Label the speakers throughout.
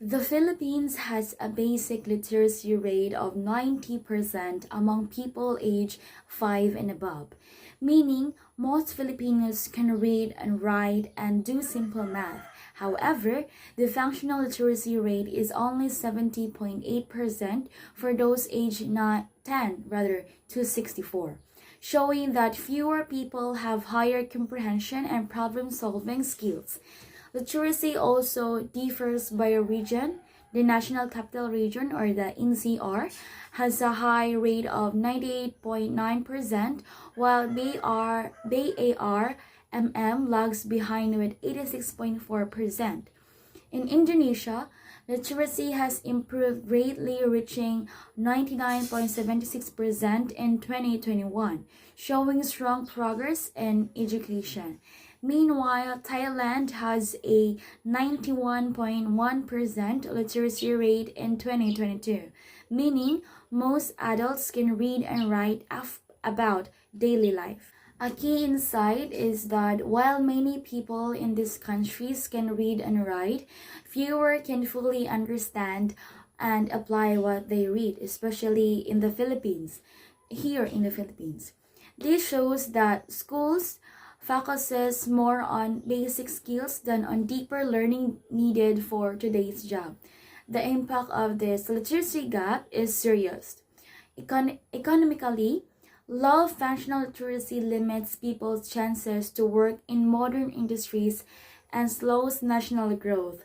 Speaker 1: The Philippines has a basic literacy rate of 90% among people aged 5 and above, meaning most Filipinos can read and write and do simple math. However, the functional literacy rate is only 70.8% for those aged 10 to 64, showing that fewer people have higher comprehension and problem solving skills. Literacy also differs by region. The National Capital Region, or the NCR, has a high rate of 98.9%, while BAR MM lags behind with 86.4%. In Indonesia, literacy has improved greatly, reaching 99.76% in 2021, showing strong progress in education. Meanwhile, Thailand has a 91.1% literacy rate in 2022, meaning most adults can read and write about daily life. A key insight is that while many people in these countries can read and write, fewer can fully understand and apply what they read, especially in the Philippines, here in the Philippines. This shows that schools focuses more on basic skills than on deeper learning needed for today's job. The impact of this literacy gap is serious. Economically, low functional literacy limits people's chances to work in modern industries and slows national growth.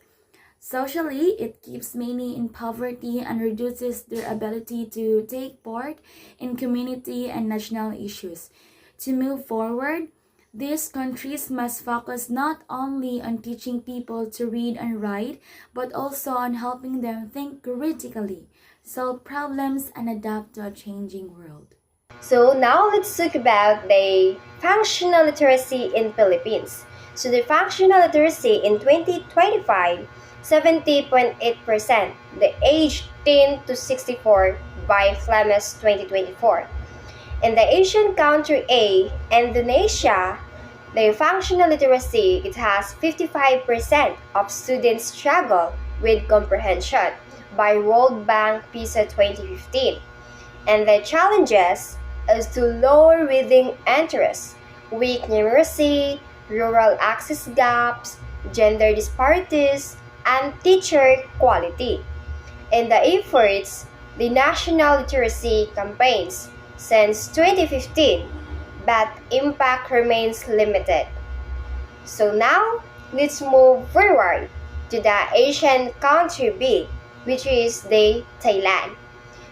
Speaker 1: Socially, it keeps many in poverty and reduces their ability to take part in community and national issues. To move forward, these countries must focus not only on teaching people to read and write, but also on helping them think critically, solve problems, and adapt to a changing world.
Speaker 2: So now let's talk about the functional literacy in Philippines. So the functional literacy in 2025, 70.8%, the age 10 to 64 by FLAMES 2024. In the Asian country A, Indonesia, the functional literacy, it has 55% of students struggle with comprehension by World Bank PISA 2015. And the challenges is to lower reading interest, weak numeracy, rural access gaps, gender disparities, and teacher quality. In the efforts, the national literacy campaigns since 2015, but impact remains limited. So now, let's move forward to the Asian country B, which is the Thailand.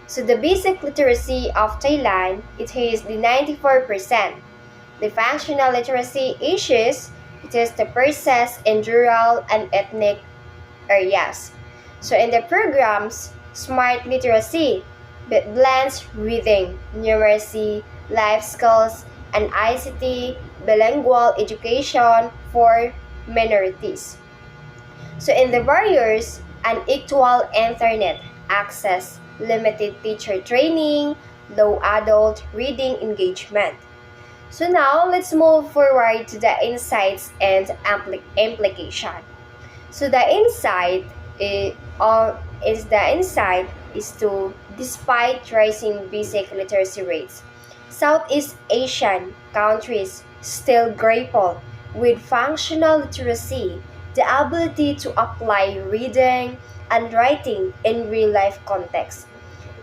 Speaker 2: So the basic literacy of Thailand, it is the 94%. The functional literacy issues, it is the persist in rural and ethnic areas. So in the programs, smart literacy blends reading, numeracy, life skills, and ICT bilingual education for minorities. So in the barriers, unequal internet access, limited teacher training, low adult reading engagement. So now let's move forward to the insights and implication. So the insight is to despite rising basic literacy rates, Southeast Asian countries still grapple with functional literacy, the ability to apply reading and writing in real life context.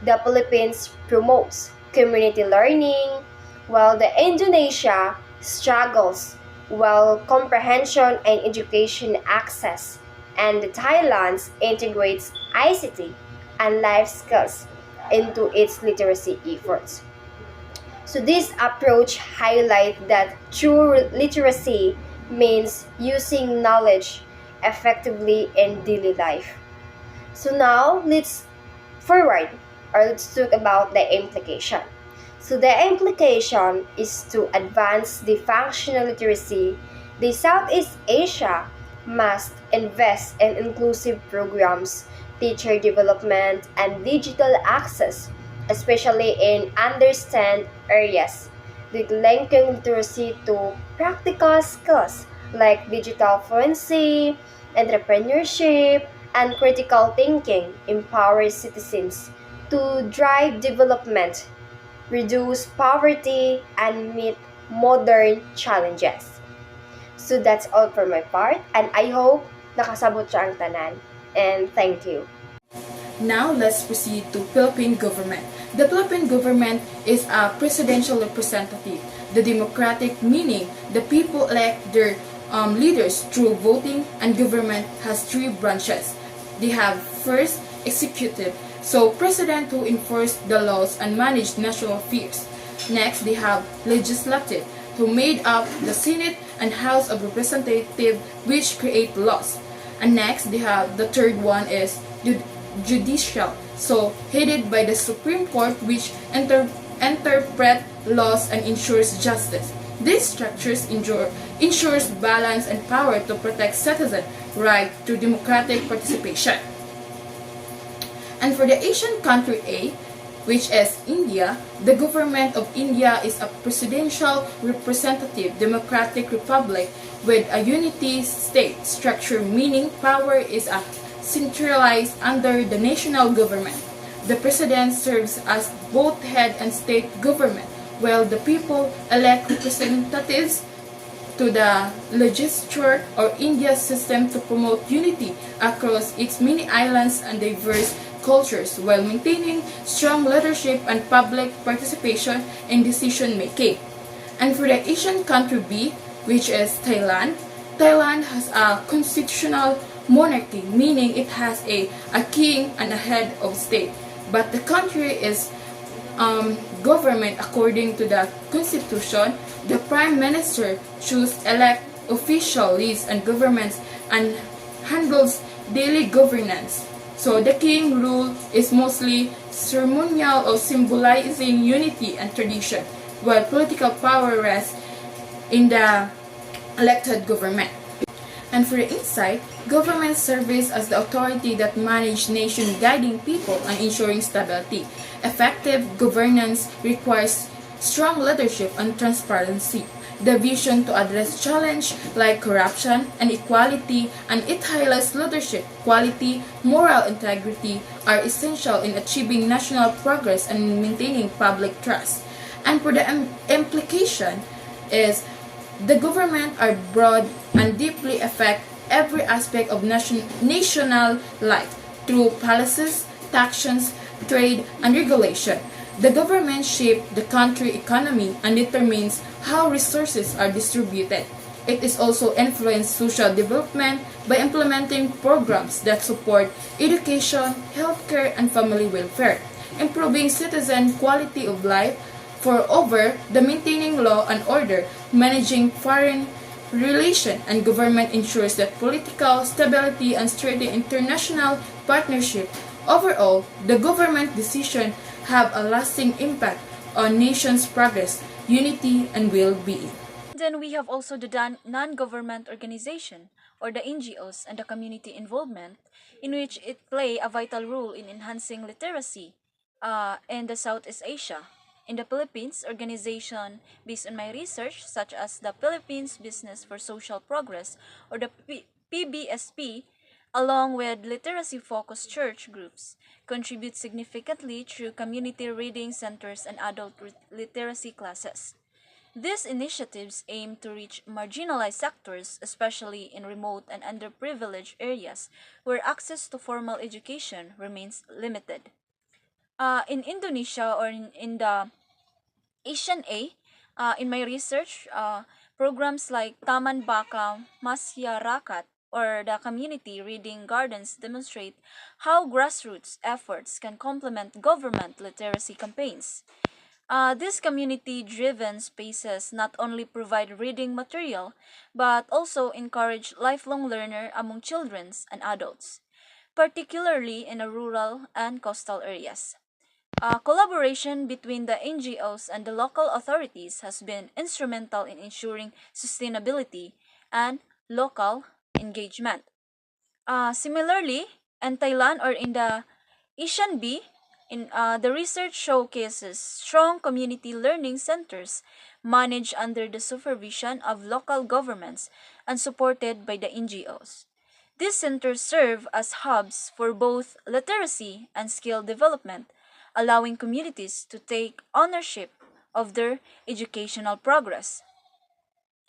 Speaker 2: The Philippines promotes community learning, while the Indonesia struggles while comprehension and education access, and the Thailand integrates ICT and life skills into its literacy efforts. So this approach highlights that true literacy means using knowledge effectively in daily life. So now let's talk about the implication. So the implication is to advance the functional literacy. The Southeast Asia must invest in inclusive programs, teacher development, and digital access, especially in understand areas, with linking literacy to practical skills like digital fluency, entrepreneurship, and critical thinking empowers citizens to drive development, reduce poverty, and meet modern challenges. So that's all for my part, and I hope nakasabot siya ang tanan. And thank you.
Speaker 3: Now let's proceed to Philippine government. The Philippine government is a presidential representative. The democratic meaning the people elect their leaders through voting, and government has three branches. They have first executive, so president who enforce the laws and manage national affairs. Next, they have legislative, who made up the Senate and House of Representatives, which create laws. And next, they have the third one is judicial, so headed by the Supreme Court, which interpret laws and ensures justice. These structures ensures balance and power to protect citizen right through democratic participation. And for the Asian country A, which is India, the government of India is a presidential representative democratic republic with a unity state structure, meaning power is centralized under the national government. The president serves as both head and state government, while the people elect representatives to the legislature or India system to promote unity across its many islands and diverse cultures while maintaining strong leadership and public participation in decision making. And for the Asian country B, which is Thailand, Thailand has a constitutional monarchy, meaning it has a king and a head of state. But the country is government according to the constitution. The prime minister elect official lists and governments and handles daily governance. So the king rule is mostly ceremonial or symbolizing unity and tradition, while political power rests in the elected government. And for the insight, government serves as the authority that manages nation, guiding people and ensuring stability. Effective governance requires strong leadership and transparency. The vision to address challenges like corruption and inequality, and it highlights leadership, quality, moral integrity are essential in achieving national progress and maintaining public trust. And for the implication is the government are broad and deeply affect every aspect of national life through policies, taxes, trade, and regulation. The government shapes the country economy and determines how resources are distributed. It is also influenced social development by implementing programs that support education, healthcare, and family welfare, improving citizen quality of life. Moreover, the maintaining law and order, managing foreign relation and government ensures that political stability and strengthen international partnership. Overall, the government decision have a lasting impact on nation's progress, unity, and well-being.
Speaker 1: Then we have also the non-government organization or the NGOs and the community involvement in which it play a vital role in enhancing literacy in the Southeast Asia. In the Philippines, organization based on my research such as the Philippines Business for Social Progress or the PBSP along with literacy-focused church groups, contribute significantly through community reading centers and adult literacy classes. These initiatives aim to reach marginalized sectors, especially in remote and underprivileged areas where access to formal education remains limited. In Indonesia or in the Asian A, in my research, programs like Taman Baka Masyarakat or the community reading gardens demonstrate how grassroots efforts can complement government literacy campaigns. These community driven spaces not only provide reading material but also encourage lifelong learner among children and adults, particularly in the rural and coastal areas. Collaboration between the NGOs and the local authorities has been instrumental in ensuring sustainability and local engagement. Similarly, in Thailand or in the Asian B, the research showcases strong community learning centers managed under the supervision of local governments and supported by the NGOs.
Speaker 4: These centers serve as hubs for both literacy and skill development, allowing communities to take ownership of their educational progress.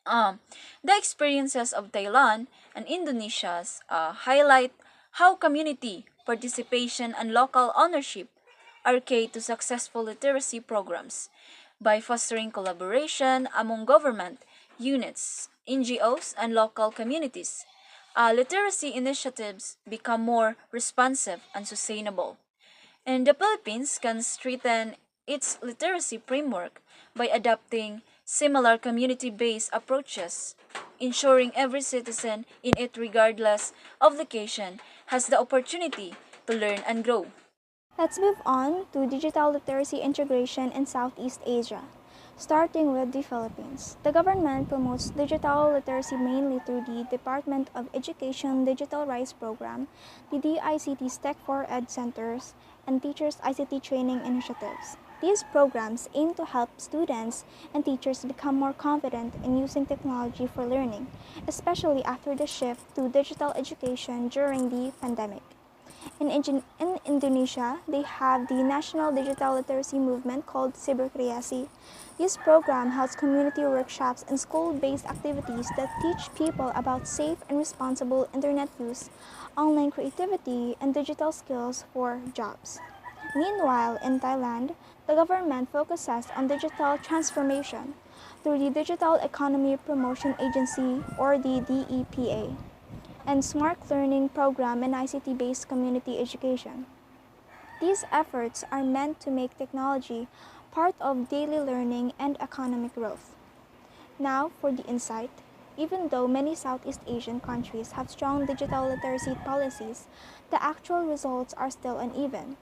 Speaker 4: Um, the experiences of Thailand and Indonesia's highlight how community participation and local ownership are key to successful literacy programs by fostering collaboration among government units, NGOs, and local communities. Literacy initiatives become more responsive and sustainable. And the Philippines can strengthen its literacy framework by adopting similar community based approaches, ensuring every citizen in it, regardless of location, has the opportunity to learn and grow.
Speaker 5: Let's move on to digital literacy integration in Southeast Asia. Starting with the Philippines. The government promotes digital literacy mainly through the Department of Education Digital Rise Program, the DICT's Tech for Ed centers, and teachers' ICT training initiatives. These programs aim to help students and teachers become more confident in using technology for learning, especially after the shift to digital education during the pandemic. In Indonesia, they have the National Digital Literacy Movement called Cyberkreasi. This program holds community workshops and school-based activities that teach people about safe and responsible internet use, online creativity, and digital skills for jobs. Meanwhile, in Thailand, the government focuses on digital transformation through the Digital Economy Promotion Agency, or the DEPA, and Smart Learning Program and ICT-based community education. These efforts are meant to make technology part of daily learning and economic growth. Now for the insight. Even though many Southeast Asian countries have strong digital literacy policies, the actual results are still uneven.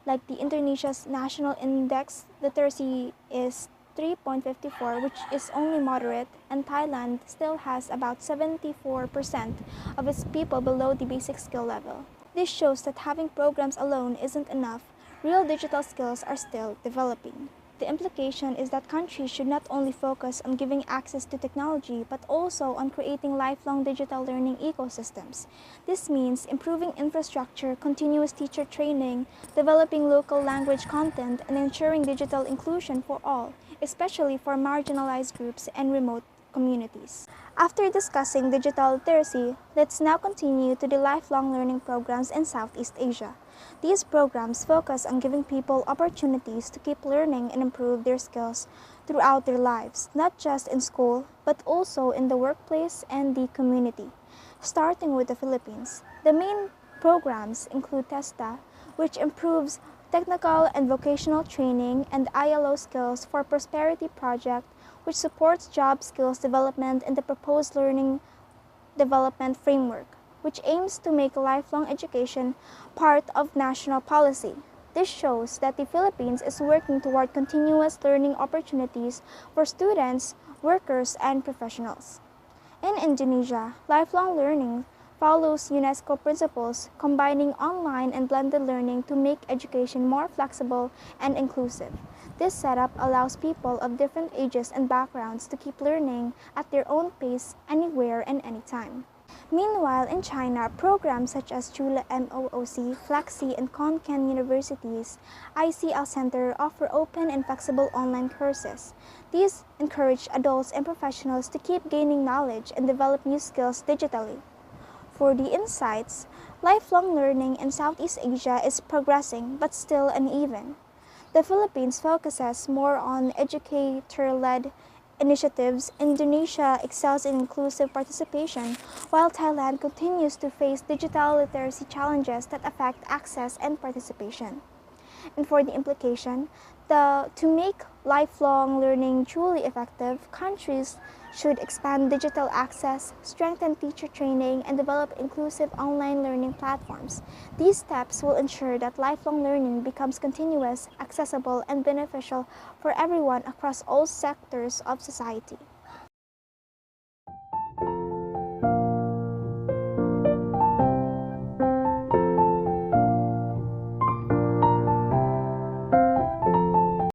Speaker 5: Like the Indonesia's national index literacy is 3.54, which is only moderate, and Thailand still has about 74% of its people below the basic skill level. This shows that having programs alone isn't enough. Real digital skills are still developing. The implication is that countries should not only focus on giving access to technology, but also on creating lifelong digital learning ecosystems. This means improving infrastructure, continuous teacher training, developing local language content, and ensuring digital inclusion for all, especially for marginalized groups and remote communities. After discussing digital literacy, let's now continue to the lifelong learning programs in Southeast Asia. These programs focus on giving people opportunities to keep learning and improve their skills throughout their lives, not just in school, but also in the workplace and the community. Starting with the Philippines, the main programs include TESTA, which improves technical and vocational training, and ILO Skills for Prosperity project, which supports job skills development in the proposed learning development framework, which aims to make lifelong education part of national policy. This shows that the Philippines is working toward continuous learning opportunities for students, workers, and professionals. In Indonesia, lifelong learning follows UNESCO principles, combining online and blended learning to make education more flexible and inclusive. This setup allows people of different ages and backgrounds to keep learning at their own pace, anywhere and anytime. Meanwhile, in China, programs such as Chula MOOC, Flexi, and Konkan University's ICL Center offer open and flexible online courses. These encourage adults and professionals to keep gaining knowledge and develop new skills digitally. For the insights, lifelong learning in Southeast Asia is progressing but still uneven. The Philippines focuses more on educator-led initiatives. Indonesia excels in inclusive participation, while Thailand continues to face digital literacy challenges that affect access and participation. And for the implication, to make lifelong learning truly effective, countries should expand digital access, strengthen teacher training, and develop inclusive online learning platforms. These steps will ensure that lifelong learning becomes continuous, accessible, and beneficial for everyone across all sectors of society.